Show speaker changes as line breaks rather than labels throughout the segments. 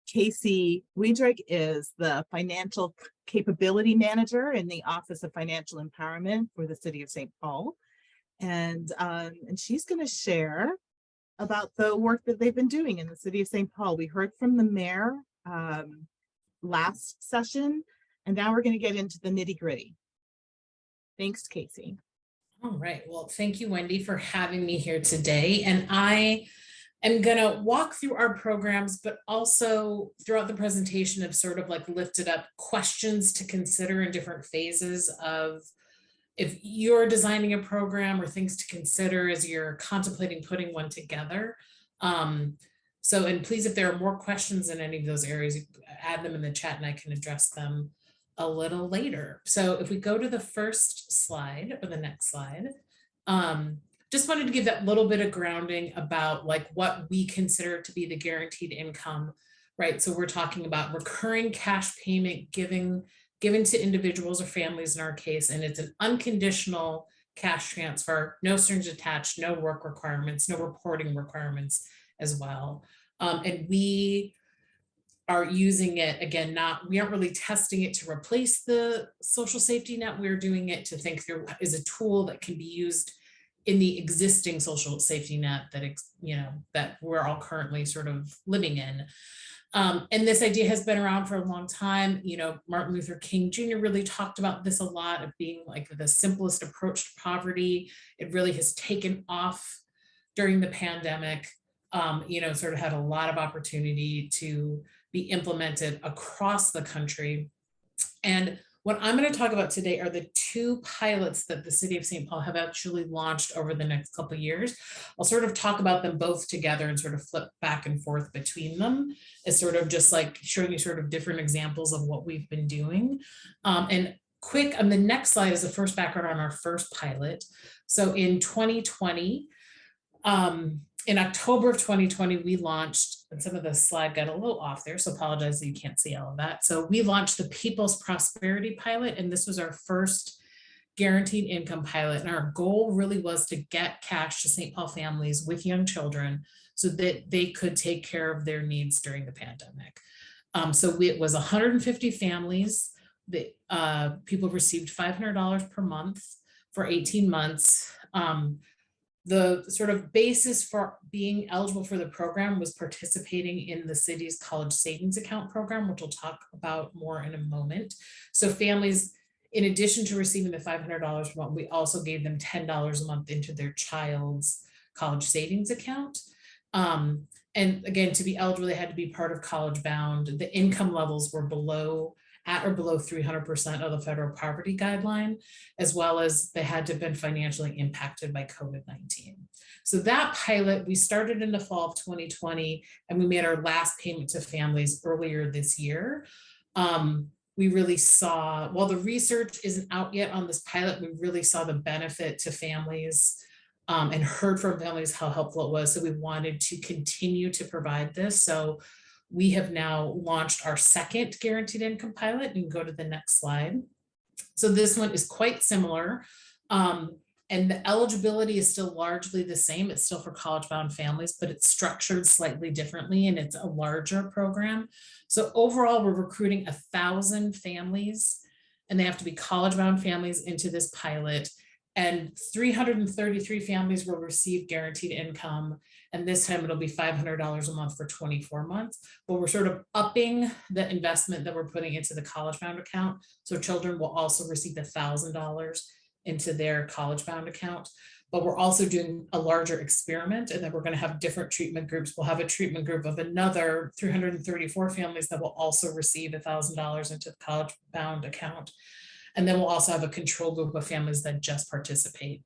Kasey Wiedrich is the Financial Capability Manager in the Office of Financial Empowerment for the City of St. Paul. And she's going to share about the work that they've been doing in the City of St. Paul. We heard from the mayor last session, and now we're going to get into the nitty-gritty. Thanks, Kasey.
All right. Well, thank you, Wendy, for having me here today. And I am going to walk through our programs, but also throughout the presentation have sort of like lifted up questions to consider in different phases of if you're designing a program, or things to consider as you're contemplating putting one together. And please, if there are more questions in any of those areas, add them in the chat and I can address them a little later. So if we go to the first slide or the next slide, just wanted to give that little bit of grounding about like what we consider to be the guaranteed income, right? So we're talking about recurring cash payment given to individuals or families in our case, and it's an unconditional cash transfer, no strings attached, no work requirements, no reporting requirements as well. And we are using it, again, we aren't really testing it to replace the social safety net. We're doing it to think through is a tool that can be used in the existing social safety net that, that we're all currently sort of living in. And this idea has been around for a long time. Martin Luther King Jr. really talked about this a lot, of being like the simplest approach to poverty. It really has taken off during the pandemic, sort of had a lot of opportunity to be implemented across the country. And what I'm going to talk about today are the two pilots that the City of St. Paul have actually launched over the next couple of years. I'll sort of talk about them both together and sort of flip back and forth between them, as sort of just like showing you sort of different examples of what we've been doing. And quick, on the next slide is the first background on our first pilot. So in 2020, in October of 2020, we launched, and some of the slide got a little off there, so apologize that you can't see all of that. So we launched the People's Prosperity Pilot, and this was our first guaranteed income pilot. And our goal really was to get cash to St. Paul families with young children so that they could take care of their needs during the pandemic. It was 150 families that people received $500 per month for 18 months. The sort of basis for being eligible for the program was participating in the city's college savings account program, which we'll talk about more in a moment. So families, in addition to receiving the $500 per month, we also gave them $10 a month into their child's college savings account. And again, to be eligible, they had to be part of CollegeBound. The income levels were at or below 300% of the federal poverty guideline, as well as they had to have been financially impacted by COVID-19. So that pilot, we started in the fall of 2020, and we made our last payment to families earlier this year. We really saw, while the research isn't out yet on this pilot, we really saw the benefit to families and heard from families how helpful it was. So we wanted to continue to provide this. So we have now launched our second guaranteed income pilot. You can go to the next slide. So this one is quite similar. And the eligibility is still largely the same. It's still for college-bound families, but it's structured slightly differently, and it's a larger program. So overall, we're recruiting 1,000 families, and they have to be college-bound families into this pilot. And 333 families will receive guaranteed income. And this time it'll be $500 a month for 24 months. But we're sort of upping the investment that we're putting into the CollegeBound account. So children will also receive $1,000 into their CollegeBound account. But we're also doing a larger experiment, and then we're going to have different treatment groups. We'll have a treatment group of another 334 families that will also receive $1,000 into the CollegeBound account. And then we'll also have a control group of families that just participate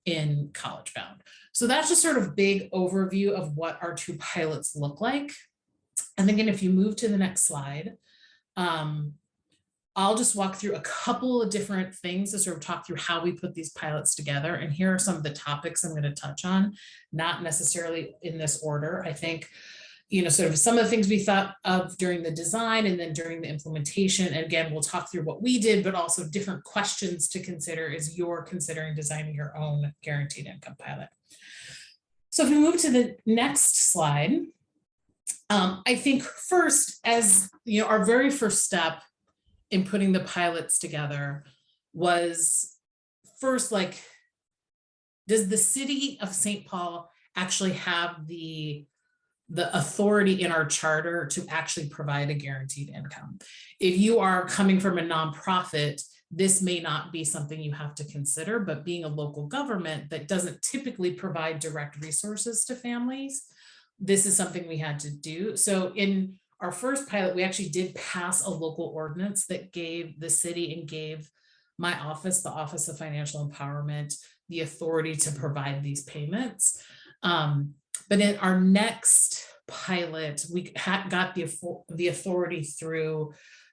in CollegeBound. So that's just sort of big overview of what our two pilots look like. And again, if you move to the next slide, I'll just walk through a couple of different things to sort of talk through how we put these pilots together. And here are some of the topics I'm going to touch on, not necessarily in this order. I think, sort of some of the things we thought of during the design and then during the implementation. And again, we'll talk through what we did, but also different questions to consider as you're considering designing your own guaranteed income pilot. So if we move to the next slide, I think first, as you know, our very first step in putting the pilots together was first, like, does the city of St. Paul actually have the authority in our charter to actually provide a guaranteed income? If you are coming from a nonprofit, this may not be something you have to consider, but being a local government that doesn't typically provide direct resources to families, this is something we had to do. So in our first pilot, we actually did pass a local ordinance that gave the city and gave my office, the Office of Financial Empowerment, the authority to provide these payments. But in our next pilot, we got the authority through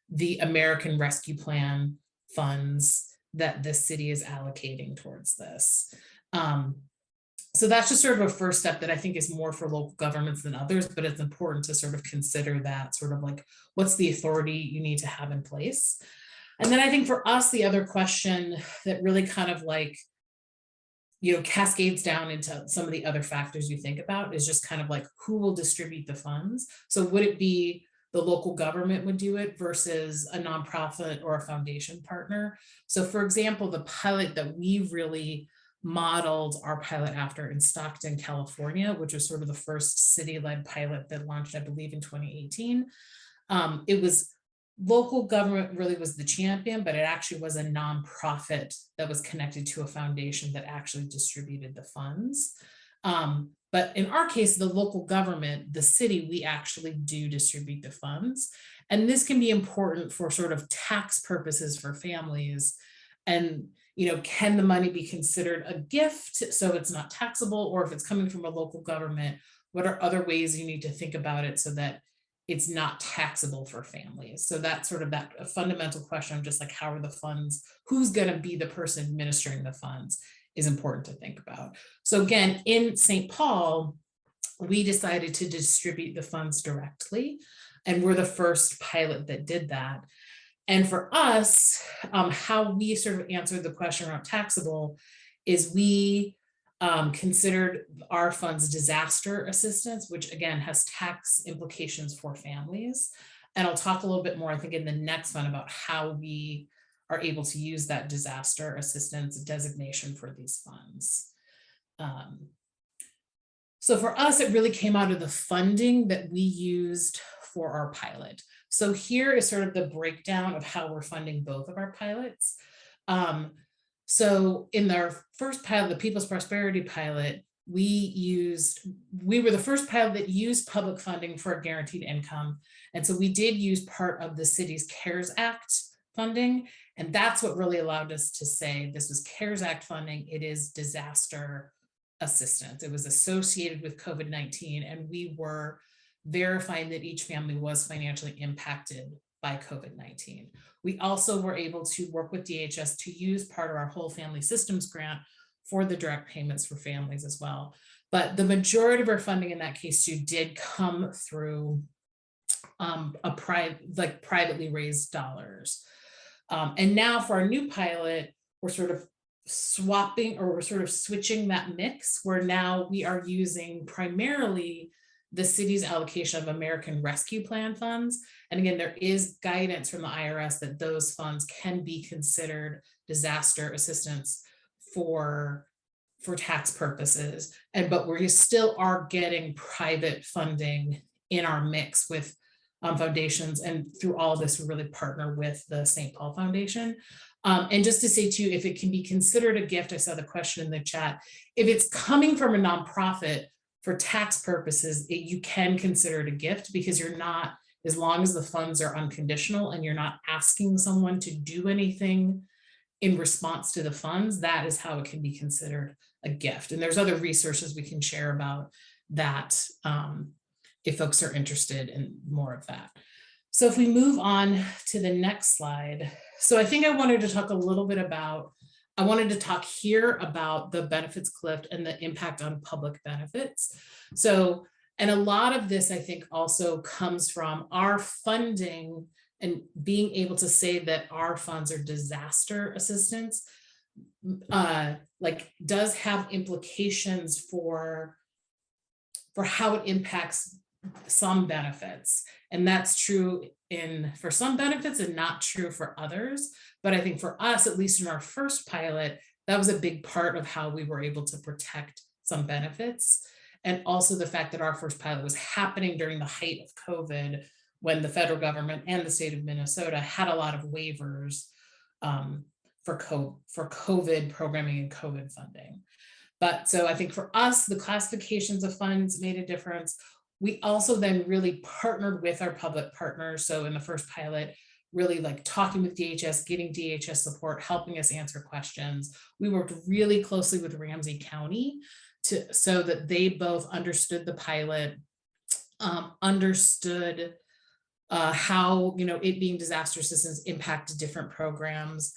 the American Rescue Plan funds that the city is allocating towards this. So that's just sort of a first step that I think is more for local governments than others, but it's important to sort of consider that sort of like, what's the authority you need to have in place? And then I think for us, the other question that really kind of like, you know, cascades down into some of the other factors you think about is just kind of like, who will distribute the funds? So would it be the local government would do it versus a nonprofit or a foundation partner? So for example, the pilot that we really modeled our pilot after in Stockton, California, which was sort of the first city-led pilot that launched, I believe, in 2018. It was local government really was the champion, but it actually was a nonprofit that was connected to a foundation that actually distributed the funds. But in our case, the local government, the city, we actually do distribute the funds. And this can be important for sort of tax purposes for families. And, you know, can the money be considered a gift so it's not taxable? Or if it's coming from a local government, what are other ways you need to think about it so that it's not taxable for families? So that's sort of that a fundamental question of just like, how are the funds, who's going to be the person administering the funds is important to think about. So again, in St. Paul, we decided to distribute the funds directly, and we're the first pilot that did that. And for us, how we sort of answered the question around taxable is we considered our funds disaster assistance, which again has tax implications for families. And I'll talk a little bit more, I think, in the next one about how we are able to use that disaster assistance designation for these funds. So for us, it really came out of the funding that we used for our pilot. So here is sort of the breakdown of how we're funding both of our pilots. So in our first pilot, the People's Prosperity pilot, we were the first pilot that used public funding for a guaranteed income. And so we did use part of the city's CARES Act funding. And that's what really allowed us to say this was CARES Act funding. It is disaster assistance. It was associated with COVID-19, and we were verifying that each family was financially impacted by COVID-19. We also were able to work with DHS to use part of our whole family systems grant for the direct payments for families as well. But the majority of our funding in that case too did come through privately raised dollars. And now for our new pilot, we're sort of swapping, or we're sort of switching that mix, where now we are using primarily the city's allocation of American Rescue Plan funds. And again, there is guidance from the IRS that those funds can be considered disaster assistance for tax purposes. But we still are getting private funding in our mix with foundations. And through all of this, we really partner with the St. Paul Foundation. And just to say too, if it can be considered a gift, I saw the question in the chat, if it's coming from a nonprofit for tax purposes, you can consider it a gift, because you're not, as long as the funds are unconditional and you're not asking someone to do anything in response to the funds, that is how it can be considered a gift. And there's other resources we can share about that if folks are interested in more of that. So if we move on to the next slide. So I think I wanted to talk a little bit about, I wanted to talk here about the benefits cliff and the impact on public benefits. So, and a lot of this I think also comes from our funding and being able to say that our funds are disaster assistance, does have implications for how it impacts some benefits. And that's true for some benefits and not true for others. But I think for us, at least in our first pilot, that was a big part of how we were able to protect some benefits. And also the fact that our first pilot was happening during the height of COVID, when the federal government and the state of Minnesota had a lot of waivers for COVID programming and COVID funding. But so I think for us, the classifications of funds made a difference. We also then really partnered with our public partners. So in the first pilot, really like talking with DHS, getting DHS support, helping us answer questions. We worked really closely with Ramsey County so that they both understood the pilot, understood how, it being disaster assistance impacted different programs.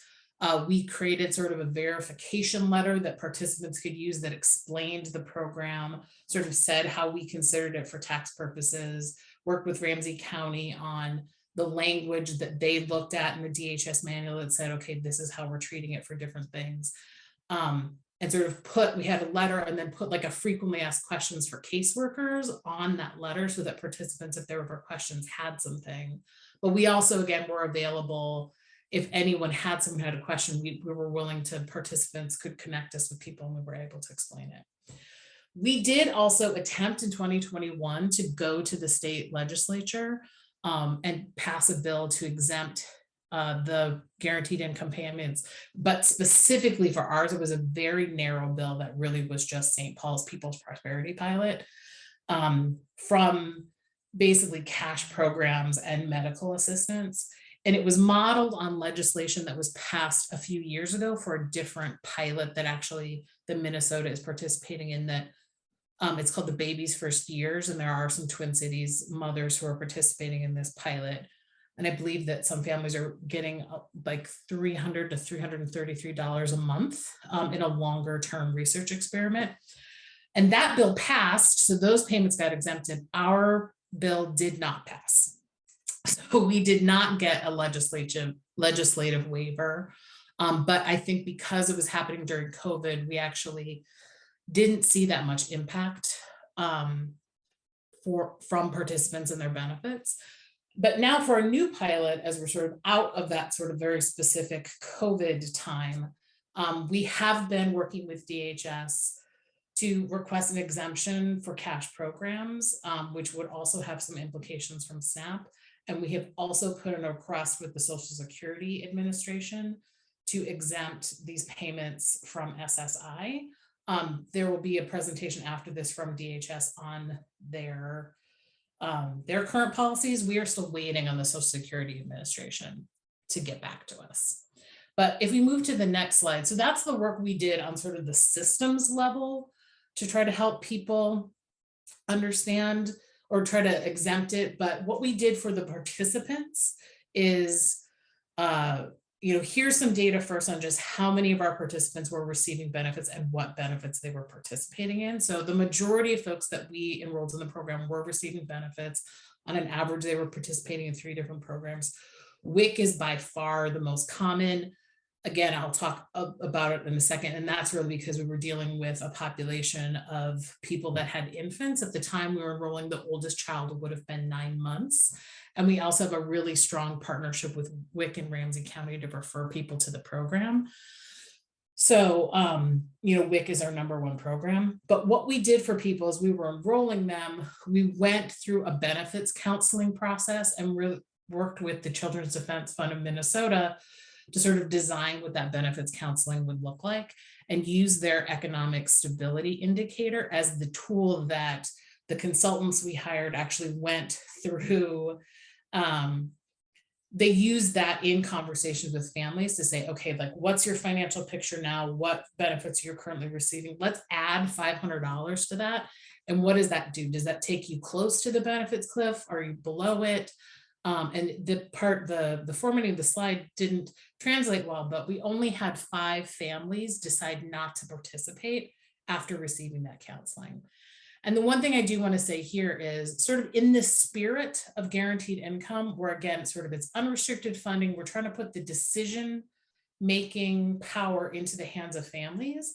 We created sort of a verification letter that participants could use that explained the program, sort of said how we considered it for tax purposes, worked with Ramsey County on the language that they looked at in the DHS manual that said, okay, this is how we're treating it for different things. And sort of we had a letter and then put like a frequently asked questions for caseworkers on that letter so that participants, if there were questions, had something. But we also, again, were available if anyone had someone had a question, we were willing to, participants could connect us with people and we were able to explain it. We did also attempt in 2021 to go to the state legislature and pass a bill to exempt the guaranteed income payments, but specifically for ours, it was a very narrow bill that really was just St. Paul's People's Prosperity Pilot from basically cash programs and medical assistance. And it was modeled on legislation that was passed a few years ago for a different pilot that actually the Minnesota is participating in, that it's called the Baby's First Years. And there are some Twin Cities mothers who are participating in this pilot. And I believe that some families are getting like $300 to $333 a month in a longer term research experiment. And that bill passed, so those payments got exempted. Our bill did not pass. So we did not get a legislative waiver. But I think because it was happening during COVID, we actually didn't see that much impact from participants and their benefits. But now for a new pilot, as we're sort of out of that sort of very specific COVID time, we have been working with DHS to request an exemption for cash programs, which would also have some implications from SNAP. And we have also put in a request with the Social Security Administration to exempt these payments from SSI. There will be a presentation after this from DHS on their current policies. We are still waiting on the Social Security Administration to get back to us. But if we move to the next slide, so that's the work we did on sort of the systems level to try to help people understand or try to exempt it. But what we did for the participants is, here's some data first on just how many of our participants were receiving benefits and what benefits they were participating in. So the majority of folks that we enrolled in the program were receiving benefits. On an average, they were participating in 3 different programs. WIC is by far the most common. Again, I'll talk about it in a second, and that's really because we were dealing with a population of people that had infants. At the time we were enrolling, the oldest child would have been 9 months. And we also have a really strong partnership with WIC and Ramsey County to refer people to the program. So, WIC is our #1 program. But what we did for people is we were enrolling them. We went through a benefits counseling process and really worked with the Children's Defense Fund of Minnesota to sort of design what that benefits counseling would look like and use their economic stability indicator as the tool that the consultants we hired actually went through. They use that in conversations with families to say, okay, like, what's your financial picture now? What benefits you're currently receiving? Let's add $500 to that. And what does that do? Does that take you close to the benefits cliff? Are you below it? And the formatting of the slide didn't translate well, but we only had 5 families decide not to participate after receiving that counseling. And the one thing I do want to say here is sort of in the spirit of guaranteed income, where again, sort of it's unrestricted funding, we're trying to put the decision-making power into the hands of families.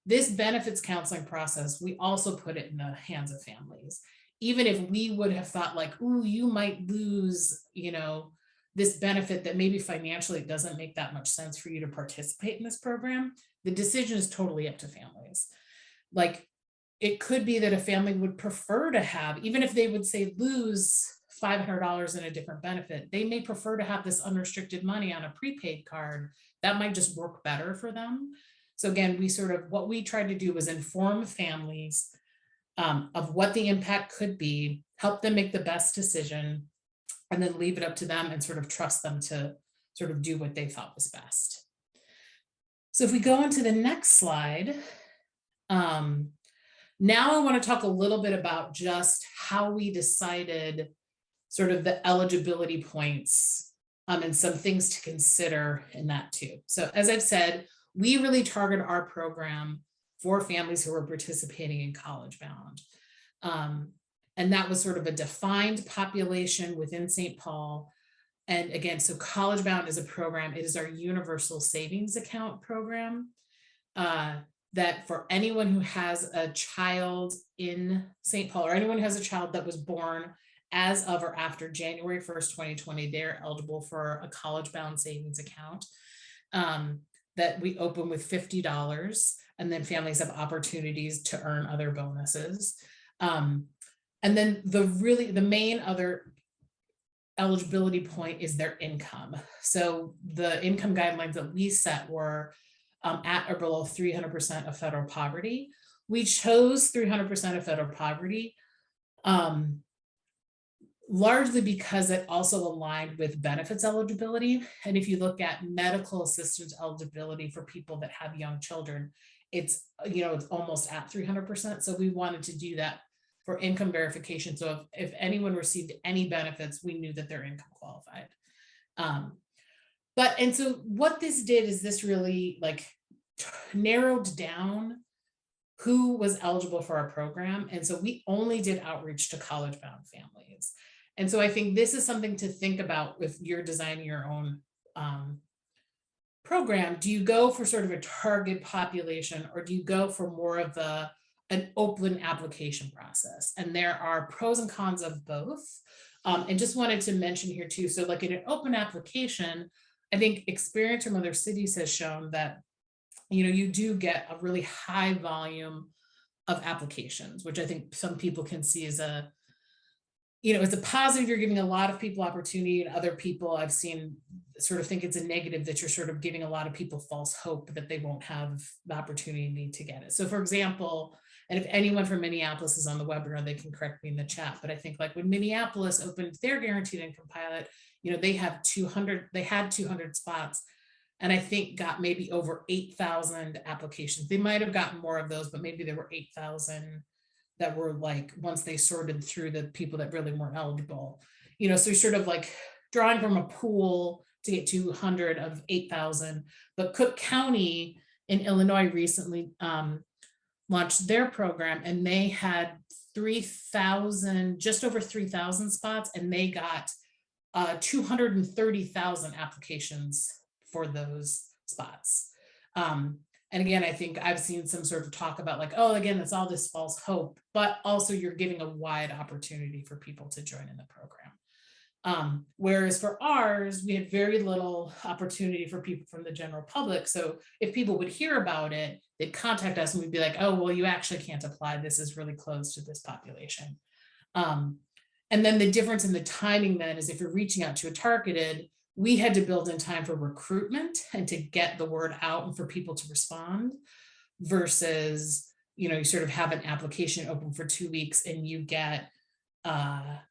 This benefits counseling process, we also put it in the hands of families. even if we would have thought like, ooh, you might lose, this benefit that maybe financially it doesn't make that much sense for you to participate in this program, the decision is totally up to families. Like, it could be that a family would prefer to have, even if they would say lose $500 in a different benefit, they may prefer to have this unrestricted money on a prepaid card. That might just work better for them. So again, what we tried to do was inform families of what the impact could be, help them make the best decision, and then leave it up to them and sort of trust them to sort of do what they thought was best. So if we go into the next slide, now I want to talk a little bit about just how we decided sort of the eligibility points and some things to consider in that too. So as I've said, we really target our program for families who are participating in CollegeBound. And that was sort of a defined population within St. Paul. And again, so CollegeBound is a program, it is our universal savings account program. That for anyone who has a child in St. Paul, or anyone who has a child that was born as of or after January 1st, 2020, they're eligible for a CollegeBound savings account that we open with $50, and then families have opportunities to earn other bonuses. And then the main other eligibility point is their income. So the income guidelines that we set were at or below 300% of federal poverty. We chose 300% of federal poverty largely because it also aligned with benefits eligibility. And if you look at medical assistance eligibility for people that have young children, it's almost at 300%. So we wanted to do that for income verification. So if anyone received any benefits, we knew that their income qualified. And so what this did is this really narrowed down who was eligible for our program. And so we only did outreach to CollegeBound families. And so I think this is something to think about if you're designing your own program. Do you go for sort of a target population, or do you go for more of an open application process? And there are pros and cons of both. And just wanted to mention here too, so like in an open application, I think experience from other cities has shown that you do get a really high volume of applications, which I think some people can see as it's a positive. You're giving a lot of people opportunity, and other people I've seen sort of think it's a negative, that you're sort of giving a lot of people false hope that they won't have the opportunity to get it. So for example, and if anyone from Minneapolis is on the webinar, they can correct me in the chat, but I think like when Minneapolis opened their guaranteed income pilot, they had 200 spots, and I think got maybe over 8,000 applications. They might have gotten more of those, but maybe there were 8,000 that were once they sorted through the people that really weren't eligible, so you're sort of like drawing from a pool to get 200 of 8,000. But Cook County in Illinois recently launched their program, and they had 3,000, just over 3,000 spots, and they got 230,000 applications for those spots. And again, I think I've seen some sort of talk about again, that's all this false hope, but also you're giving a wide opportunity for people to join in the program. Whereas for ours, we had very little opportunity for people from the general public. So if people would hear about it, they'd contact us and we'd be like, oh, well, you actually can't apply. This is really close to this population. And then the difference in the timing then is if you're reaching out to a targeted, we had to build in time for recruitment and to get the word out and for people to respond, versus, you sort of have an application open for 2 weeks and you get, a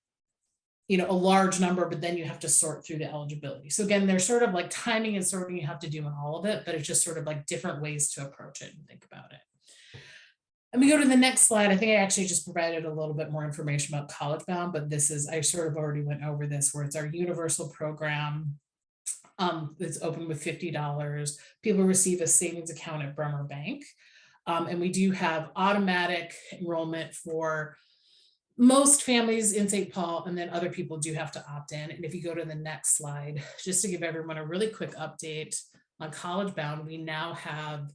large number, but then you have to sort through the eligibility. So again, there's sort of timing and sorting you have to do in all of it, but it's just sort of different ways to approach it and think about it. Let me go to the next slide. I think I actually just provided a little bit more information about CollegeBound, but I sort of already went over this, where it's our universal program. It's open with $50. People receive a savings account at Bremer Bank. And we do have automatic enrollment for most families in St. Paul, and then other people do have to opt in. And if you go to the next slide, just to give everyone a really quick update on CollegeBound, we now have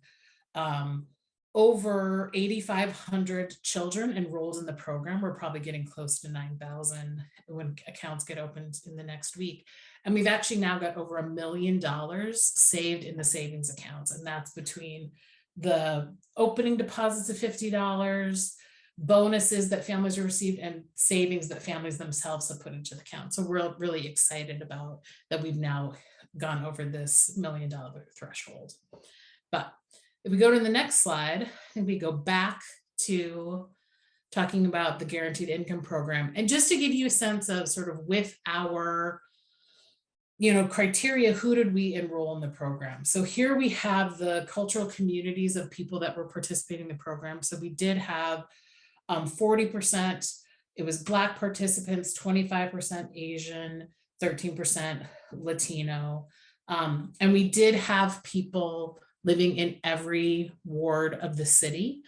over 8,500 children enrolled in the program. We're probably getting close to 9,000 when accounts get opened in the next week. And we've actually now got over $1 million saved in the savings accounts. And that's between the opening deposits of $50, bonuses that families have received, and savings that families themselves have put into the account. So we're really excited about that. We've now gone over this $1 million threshold. But if we go to the next slide and we go back to talking about the guaranteed income program, and just to give you a sense of sort of with our, criteria, who did we enroll in the program? So here we have the cultural communities of people that were participating in the program. So we did have 40%, it was Black participants, 25% Asian, 13% Latino. And we did have people living in every ward of the city.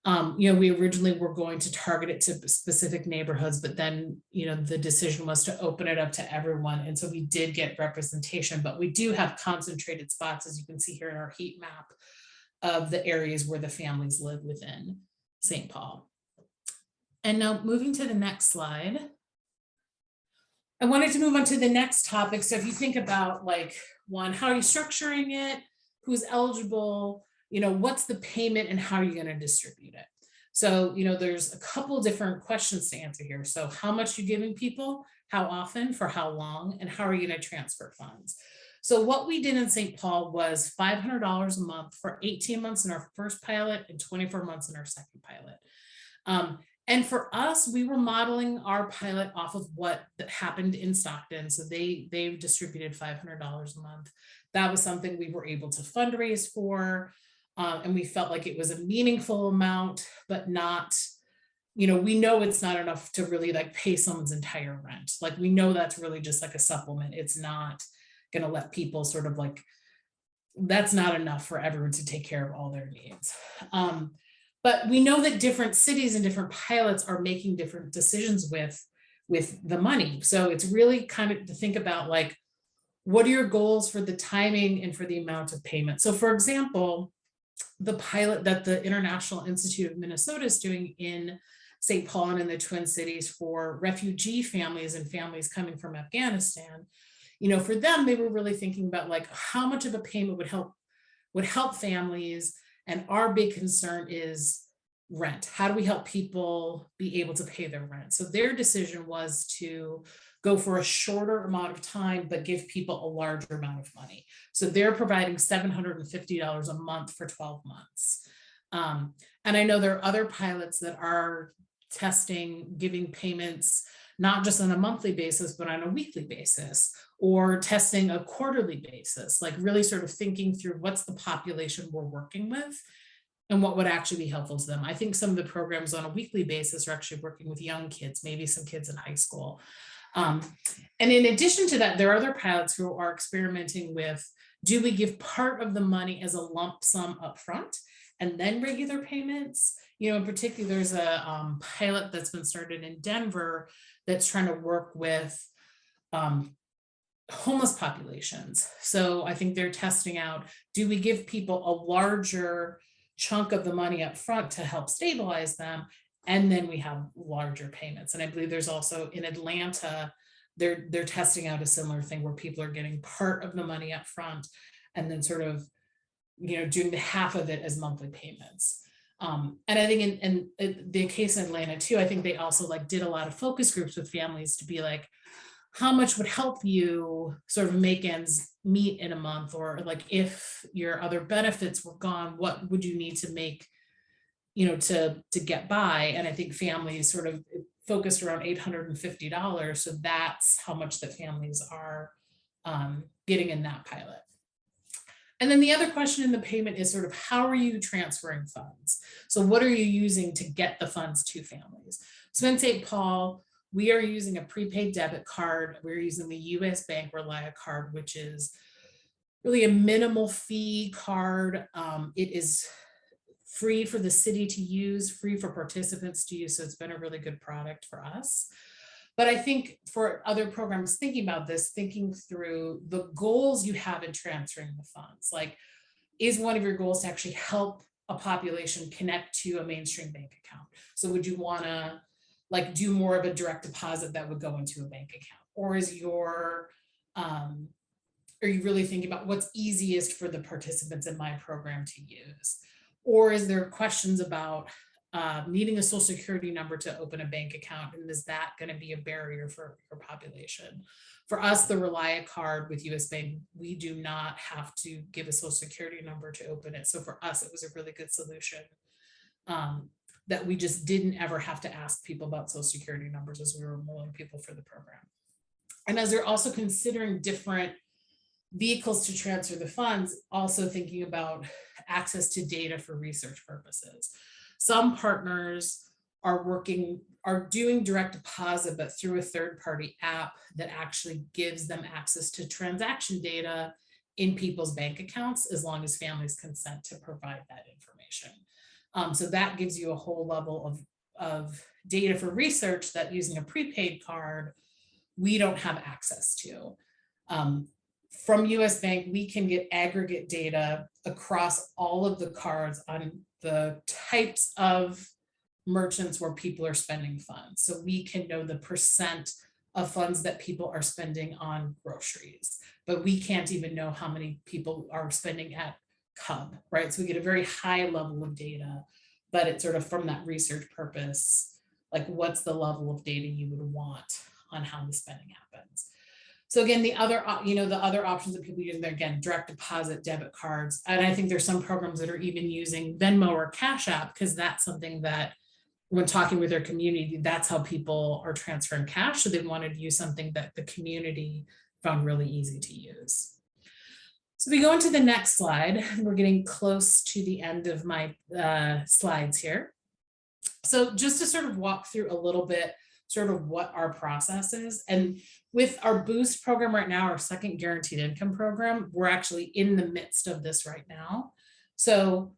We originally were going to target it to specific neighborhoods, but then, the decision was to open it up to everyone. And so we did get representation, but we do have concentrated spots, as you can see here in our heat map, of the areas where the families live within St. Paul. And now moving to the next slide, I wanted to move on to the next topic. So if you think about one, how are you structuring it? Who's eligible? What's the payment and how are you going to distribute it? So, there's a couple different questions to answer here. So how much are you giving people? How often? For how long? And how are you going to transfer funds? So what we did in St. Paul was $500 a month for 18 months in our first pilot and 24 months in our second pilot. And for us, we were modeling our pilot off of what happened in Stockton. So they distributed $500 a month. That was something we were able to fundraise for. And we felt like it was a meaningful amount, but not, we know it's not enough to really pay someone's entire rent. We know that's really just a supplement. It's not going to let people sort of that's not enough for everyone to take care of all their needs. But we know that different cities and different pilots are making different decisions with the money. So it's really kind of to think about what are your goals for the timing and for the amount of payment? So for example, the pilot that the International Institute of Minnesota is doing in St. Paul and in the Twin Cities for refugee families and families coming from Afghanistan, for them, they were really thinking about how much of a payment would help families. And our big concern is rent. How do we help people be able to pay their rent? So their decision was to go for a shorter amount of time, but give people a larger amount of money. So they're providing $750 a month for 12 months. And I know there are other pilots that are testing giving payments, not just on a monthly basis, but on a weekly basis, or testing a quarterly basis, really sort of thinking through what's the population we're working with and what would actually be helpful to them. I think some of the programs on a weekly basis are actually working with young kids, maybe some kids in high school. And in addition to that, there are other pilots who are experimenting with, do we give part of the money as a lump sum upfront and then regular payments? In particular, there's a pilot that's been started in Denver that's trying to work with homeless populations. So I think they're testing out, do we give people a larger chunk of the money up front to help stabilize them? And then we have larger payments. And I believe there's also in Atlanta, they're testing out a similar thing where people are getting part of the money up front and then sort of, doing the half of it as monthly payments. And I think in the case in Atlanta too, I think they also did a lot of focus groups with families to be how much would help you sort of make ends meet in a month, or if your other benefits were gone, what would you need to make, to get by? And I think families sort of focused around $850. So that's how much that families are getting in that pilot. And then the other question in the payment is sort of, how are you transferring funds? So what are you using to get the funds to families? So in St. Paul, we are using a prepaid debit card. We're using the US Bank Relia card, which is really a minimal fee card. It is free for the city to use, free for participants to use. So it's been a really good product for us. But I think for other programs thinking about this, thinking through the goals you have in transferring the funds, is one of your goals to actually help a population connect to a mainstream bank account? So would you want to like do more of a direct deposit that would go into a bank account? Or is your, are you really thinking about what's easiest for the participants in my program to use? Or is there questions about needing a social security number to open a bank account? And is that going to be a barrier for your population? For us, the Relia card with US Bank, we do not have to give a social security number to open it. So for us, it was a really good solution that we just didn't ever have to ask people about social security numbers as we were enrolling people for the program. And as they're also considering different vehicles to transfer the funds, also thinking about access to data for research purposes. Some partners are doing direct deposit, but through a third-party app that actually gives them access to transaction data in people's bank accounts, as long as families consent to provide that information. So that gives you a whole level of data for research that using a prepaid card, we don't have access to. From US Bank, we can get aggregate data across all of the cards on the types of merchants where people are spending funds. So we can know the percent of funds that people are spending on groceries, but we can't even know how many people are spending at Cub, right? So we get a very high level of data, but it's sort of from that research purpose, like what's the level of data you would want on how the spending happens. So again, the other options that people use, there again, direct deposit, debit cards. And I think there's some programs that are even using Venmo or Cash App, because that's something that when talking with their community, that's how people are transferring cash. So they wanted to use something that the community found really easy to use. So we go into the next slide. We're getting close to the end of my slides here. So just to sort of walk through a little bit, sort of what our process is. And with our Boost program right now, our second guaranteed income program, we're actually in the midst of this right now. So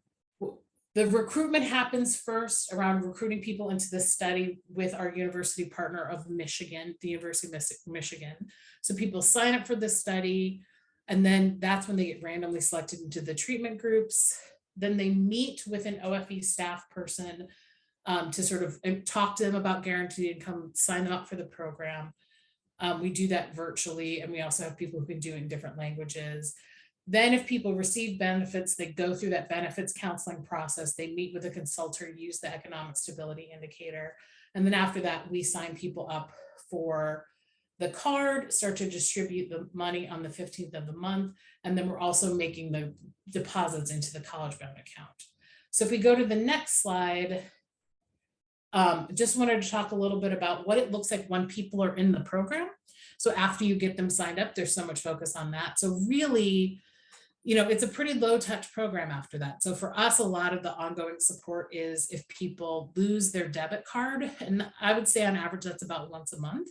the recruitment happens first around recruiting people into the study with our university partner of Michigan, the University of Michigan. So people sign up for this study, and then that's when they get randomly selected into the treatment groups. Then they meet with an OFE staff person to sort of talk to them about guaranteed income, sign them up for the program. We do that virtually, and we also have people who can do it in different languages. Then if people receive benefits, they go through that benefits counseling process. They meet with a consultant, use the economic stability indicator. And then after that, we sign people up for the card, start to distribute the money on the 15th of the month. And then we're also making the deposits into the CollegeBound account. So if we go to the next slide, just wanted to talk a little bit about what it looks like when people are in the program. So after you get them signed up, there's so much focus on that. So really, it's a pretty low touch program after that. So for us, a lot of the ongoing support is if people lose their debit card, and I would say on average, that's about once a month.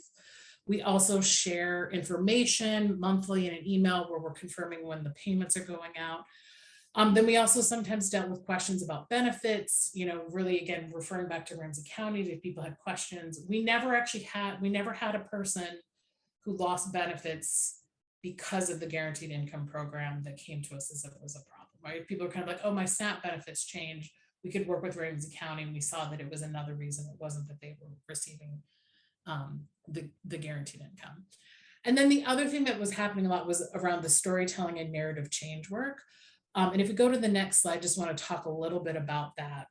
We also share information monthly in an email where we're confirming when the payments are going out. Then we also sometimes dealt with questions about benefits, really, again, referring back to Ramsey County, if people had questions. We never had a person who lost benefits because of the guaranteed income program that came to us as if it was a problem, right? People are kind of like, oh, my SNAP benefits changed. We could work with Ramsey County, and we saw that it was another reason. It wasn't that they were receiving the guaranteed income. And then the other thing that was happening a lot was around the storytelling and narrative change work. And if we go to the next slide, just want to talk a little bit about that.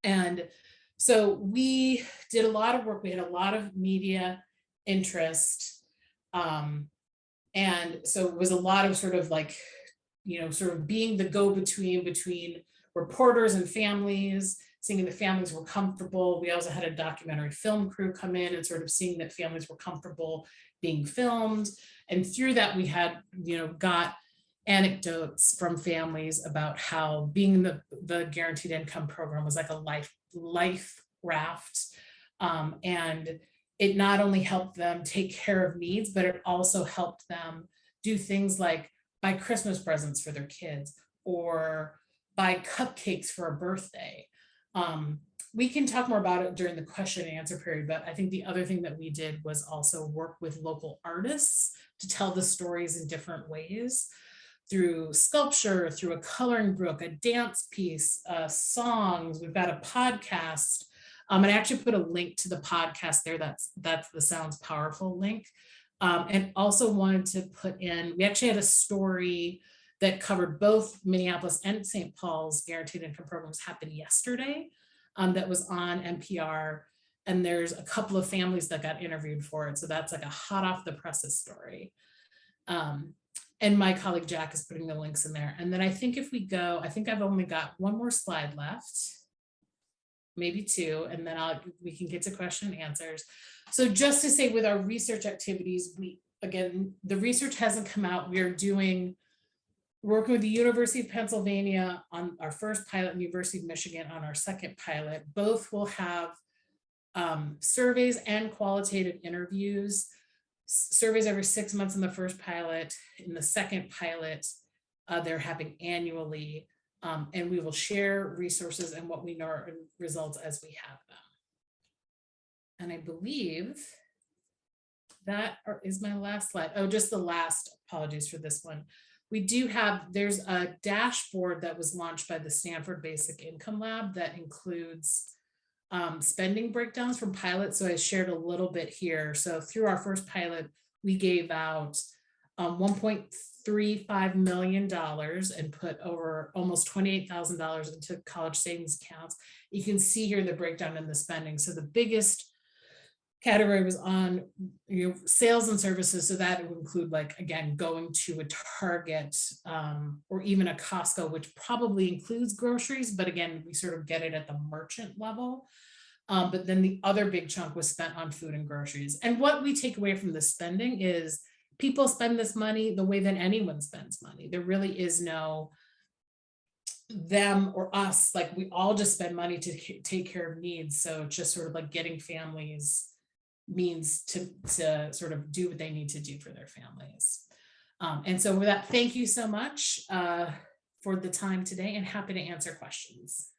And so we did a lot of work. We had a lot of media interest. And so it was a lot of sort of like, sort of being the go-between between reporters and families, seeing that families were comfortable. We also had a documentary film crew come in and sort of seeing that families were comfortable being filmed. And through that, we had, got anecdotes from families about how being the guaranteed income program was like a life raft. And it not only helped them take care of needs, but it also helped them do things like buy Christmas presents for their kids or buy cupcakes for a birthday. We can talk more about it during the question and answer period, but I think the other thing that we did was also work with local artists to tell the stories in different ways. through sculpture, through a coloring book, a dance piece, songs. We've got a podcast. And I actually put a link to the podcast there. That's the Sounds Powerful link. And also wanted to put in, we actually had a story that covered both Minneapolis and St. Paul's guaranteed income programs happened yesterday, that was on NPR. And there's a couple of families that got interviewed for it. So that's like a hot off the presses story. And my colleague Jack is putting the links in there. And then I think if we go, I think I've only got one more slide left, maybe two, and then we can get to question and answers. So just to say, with our research activities, again, the research hasn't come out. We are working with the University of Pennsylvania on our first pilot and University of Michigan on our second pilot. Both will have surveys and qualitative interviews. Surveys every 6 months in the first pilot. In the second pilot, they're having annually, and we will share resources and what we know are results as we have them. And I believe that is my last slide. Oh, just the last, apologies for this one. We do have, there's a dashboard that was launched by the Stanford Basic Income Lab that includes spending breakdowns from pilots. So I shared a little bit here. So through our first pilot, we gave out $1.35 million and put over almost $28,000 into college savings accounts. You can see here the breakdown in the spending. So the biggest category was on sales and services. So that would include, like, again, going to a Target or even a Costco, which probably includes groceries, but again, we sort of get it at the merchant level. But then the other big chunk was spent on food and groceries. And what we take away from the spending is people spend this money the way that anyone spends money. There really is no them or us, like we all just spend money to take care of needs. So it's just sort of like getting families means to sort of do what they need to do for their families. And so with that, thank you so much for the time today, and happy to answer questions.